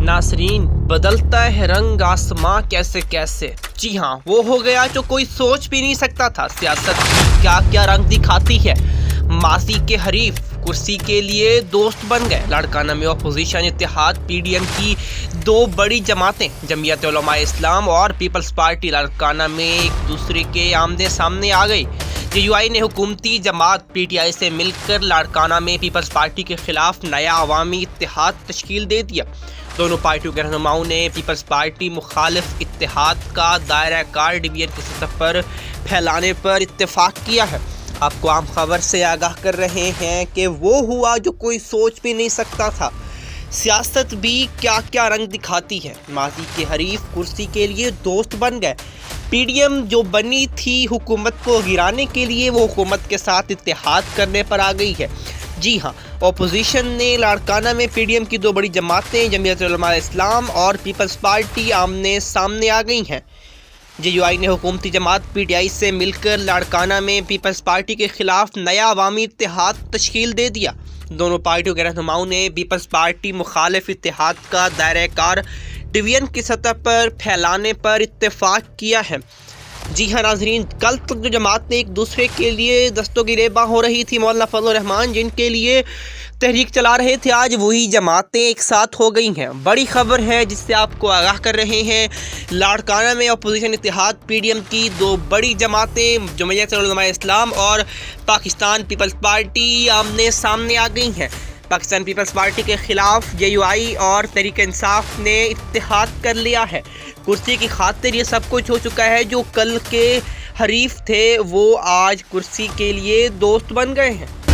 नासरीन, बदलता है रंग आसमां कैसे कैसे। जी हाँ, वो हो गया जो कोई सोच भी नहीं सकता था। सियासत क्या क्या रंग दिखाती है। माजी के हरीफ कुर्सी के लिए दोस्त बन गए। लाड़काना में अपोजिशन इत्तेहाद पीडीएम की दो बड़ी जमातें जमीयत उलमा इस्लाम और पीपल्स पार्टी लाड़काना में एक दूसरे के आमने सामने आ गई। जेयूआई ने हुकूमती जमात पीटीआई से मिलकर लाड़काना में पीपल्स पार्टी के खिलाफ नया अवामी इत्तेहाद तश्कील दे दिया। दोनों पार्टियों के रहनुमाओं ने पीपल्स पार्टी मुखालिफ इत्तेहाद का दायरा कार डिवीजन की सतह पर फैलाने पर इत्तेफाक किया है। आपको आम खबर से आगाह कर रहे हैं कि वो हुआ जो कोई सोच भी नहीं सकता था। सियासत भी क्या क्या रंग दिखाती है। माजी के हरीफ कुर्सी के लिए दोस्त बन गए। पीडीएम जो बनी थी हुकूमत को गिराने के लिए, वो हुकूमत के साथ इत्तेहाद करने पर आ गई है। जी हाँ, अपोजिशन ने लाड़काना में पीडीएम की दो बड़ी जमातें जमीयत उलमा इस्लाम और पीपल्स पार्टी आमने सामने आ गई हैं। जेयूआई ने हुकूमती जमात पीटीआई से मिलकर लाड़काना में पीपल्स पार्टी के खिलाफ नया अवामी इत्तेहाद तश्कील दे दिया। दोनों पार्टियों के रहनुमाओं ने पीपल्स पार्टी मुखालिफ इत्तेहाद का दायरा कार डिवीजन की सतह पर फैलाने पर इत्तेफाक किया है। जी हाँ नाजरीन, कल तक जो जमातें एक दूसरे के लिए दस्तों की रेबा हो रही थी, मौलाना फजल रहमान जिनके लिए तहरीक चला रहे थे, आज वही जमातें एक साथ हो गई हैं। बड़ी खबर है जिससे आपको आगाह कर रहे हैं। लाड़काना में अपोजिशन इत्तेहाद पीडीएम की दो बड़ी जमातें जमीयत उलमा इस्लाम और पाकिस्तान पीपल्स पार्टी आमने सामने आ गई हैं। पाकिस्तान पीपल्स पार्टी के खिलाफ जेयूआई और तहरीक इंसाफ ने इत्तेहाद कर लिया है। कुर्सी की खातिर ये सब कुछ हो चुका है। जो कल के हरीफ थे वो आज कुर्सी के लिए दोस्त बन गए हैं।